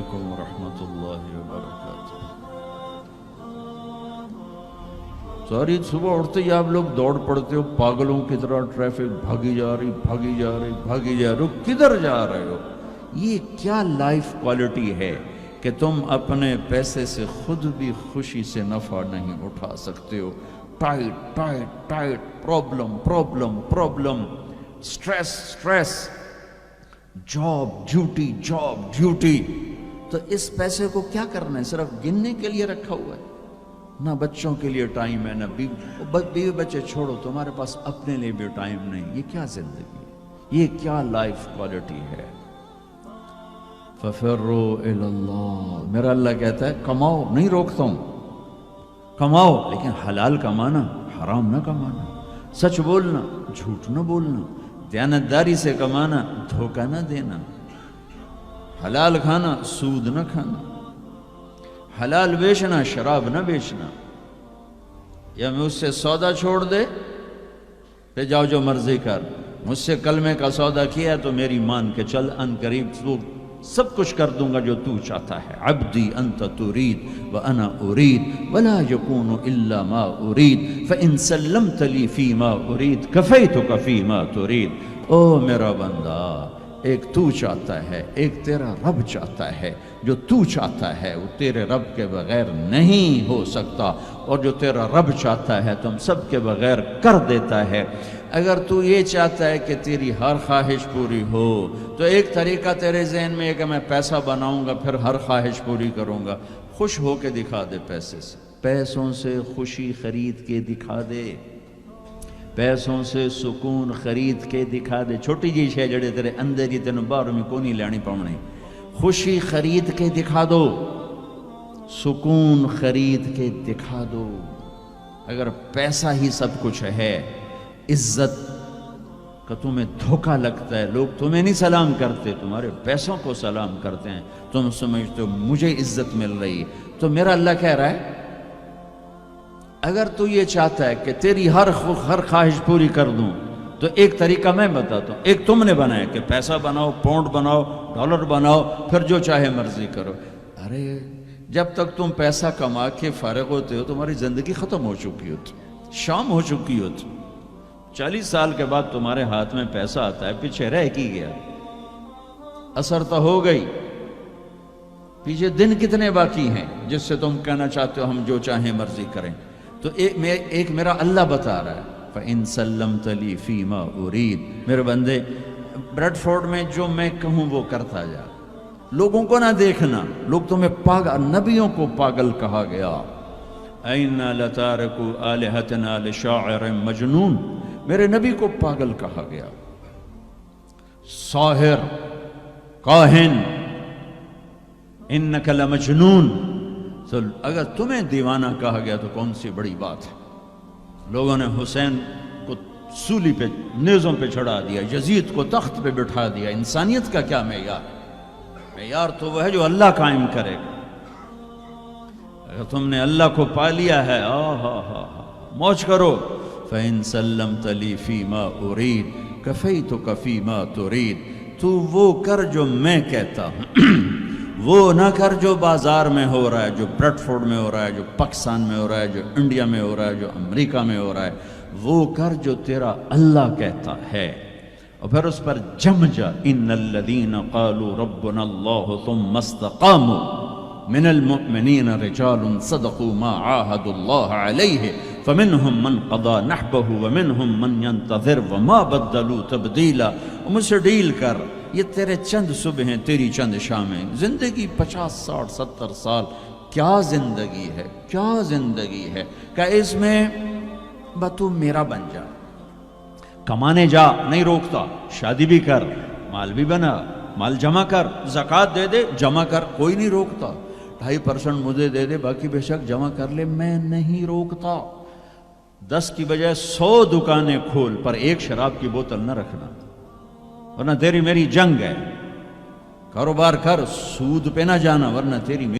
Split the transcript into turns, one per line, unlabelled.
علیکم ورحمۃ اللہ وبرکاتہ۔ ساری صبح اٹھتے ہی آپ لوگ دوڑ پڑتے ہو پاگلوں کی طرح، ٹریفک بھاگی جا رہی بھاگی جا رہی بھاگی جا رہے ہو، کدھر جا رہے ہو؟ یہ کیا لائف کوالٹی ہے کہ تم اپنے پیسے سے خود بھی خوشی سے نفع نہیں اٹھا سکتے ہو؟ Tight tight tight, problem problem problem, stress stress, job duty job duty. تو اس پیسے کو کیا کرنا ہے؟ صرف گننے کے لیے رکھا ہوا ہے؟ نہ بچوں کے لیے ٹائم ہے، نہ بیوی بچے چھوڑو، تمہارے پاس اپنے لیے بھی ٹائم نہیں۔ یہ کیا زندگی ہے؟ یہ کیا لائف کوالٹی ہے؟ فَفِرُّوا إِلَى اللَّهِ، میرا اللہ کہتا ہے کماؤ، نہیں روکتا ہوں، کماؤ لیکن حلال کمانا، حرام نہ کمانا، سچ بولنا، جھوٹ نہ بولنا، دیانتداری سے کمانا، دھوکہ نہ دینا، حلال کھانا، سود نہ کھانا، حلال بیچنا، شراب نہ بیچنا۔ یا مجھ سے سودا چھوڑ دے پہ جاؤ جو مرضی کر، مجھ سے کلمے کا سودا کیا ہے تو میری مان کے چل، ان قریب تو سب کچھ کر دوں گا جو تو چاہتا ہے۔ عبدی انت ترید وانا ارید ولا یکون الا ما ارید فان سلمت لی فی ما ارید کفیتک فی ما ترید۔ او میرا بندہ، ایک تو چاہتا ہے، ایک تیرا رب چاہتا ہے۔ جو تو چاہتا ہے وہ تیرے رب کے بغیر نہیں ہو سکتا، اور جو تیرا رب چاہتا ہے تم سب کے بغیر کر دیتا ہے۔ اگر تو یہ چاہتا ہے کہ تیری ہر خواہش پوری ہو تو ایک طریقہ تیرے ذہن میں ہے کہ میں پیسہ بناؤں گا پھر ہر خواہش پوری کروں گا۔ خوش ہو کے دکھا دے پیسے سے، پیسوں سے خوشی خرید کے دکھا دے، پیسوں سے سکون خرید کے دکھا دے۔ چھوٹی جی شے جڑے تیرے اندر ہی تینوں باہر میں کو نہیں لینی پاؤنی، خوشی خرید کے دکھا دو، سکون خرید کے دکھا دو۔ اگر پیسہ ہی سب کچھ ہے، عزت کا تمہیں دھوکہ لگتا ہے، لوگ تمہیں نہیں سلام کرتے، تمہارے پیسوں کو سلام کرتے ہیں، تم سمجھتے ہو مجھے عزت مل رہی، تو میرا اللہ کہہ رہا ہے اگر تو یہ چاہتا ہے کہ تیری ہر خواہش پوری کر دوں تو ایک طریقہ میں بتاتا ہوں۔ ایک تم نے بنایا کہ پیسہ بناؤ، پاؤنڈ بناؤ، ڈالر بناؤ، پھر جو چاہے مرضی کرو۔ ارے جب تک تم پیسہ کما کے فارغ ہوتے ہو تمہاری زندگی ختم ہو چکی ہوتی، شام ہو چکی ہوتی۔ 40 سال کے بعد تمہارے ہاتھ میں پیسہ آتا ہے، پیچھے رہ کی گیا، اثر تو ہو گئی، پیچھے دن کتنے باقی ہیں جس سے تم کہنا چاہتے ہو ہم جو چاہیں مرضی کریں۔ تو ایک میرا اللہ بتا رہا ہے فَإِن سَلَّمْتَ لِي فِي مَا أُرِيد، میرے بندے بریڈ فورڈ میں جو میں کہوں وہ کرتا جا، لوگوں کو نہ دیکھنا، لوگ تمہیں پاگل، نبیوں کو پاگل کہا گیا۔ اَإِنَّا لَتَارِكُو آلِهَتِنَا لِشَاعِرٍ مَجْنُونَ، میرے نبی کو پاگل کہا گیا، ساحر، کاہن، اِنَّكَ لَمَجْنُونَ۔ تو اگر تمہیں دیوانہ کہا گیا تو کون سی بڑی بات ہے؟ لوگوں نے حسین کو سولی پہ نیزوں پہ چڑھا دیا، یزید کو تخت پہ بٹھا دیا۔ انسانیت کا کیا معیار ہے؟ معیار تو وہ ہے جو اللہ قائم کرے گا۔ اگر تم نے اللہ کو پا لیا ہے، موج کرو۔ فَإِن سَلَّمْتَ لِي فِي مَا أُرِيد كَفَيْتُكَ فِي مَا تُرِيد، تو وہ کر جو میں کہتا ہوں، وہ نہ کر جو بازار میں ہو رہا ہے، جو بریڈ فورڈ میں ہو رہا ہے، جو پاکستان میں ہو رہا ہے، جو انڈیا میں ہو رہا ہے، جو امریکہ میں ہو رہا ہے۔ وہ کر جو تیرا اللہ کہتا ہے، اور پھر اس پر جم جا۔ ان الذین قالوا ربنا اللہ ثم استقاموا من المؤمنین رجال صدقوا ما عاہدوا اللہ علیہ فمنہم من قضى نحبہ ومنہم من ينتظر وما بدلوا تبدیلا۔ مجھ سے ڈیل کر، یہ تیرے چند صبح ہیں، تیری چند شامیں۔ زندگی 50 60 70 سال، کیا زندگی ہے، کیا زندگی ہے کہ اس میں تو میرا بن جا، کمانے جا، نہیں روکتا، شادی بھی کر، مال بھی بنا، مال جمع کر، زکوٰۃ دے دے، جمع کر، کوئی نہیں روکتا۔ 2.5% مجھے دے دے، باقی بے شک جمع کر لے، میں نہیں روکتا۔ 10 کی بجائے 100 دکانیں کھول، پر ایک شراب کی بوتل نہ رکھنا، ورنہ تیری میری جنگ ہے۔ کاروبار کر، سود پہ نہ جانا، ورنہ تیری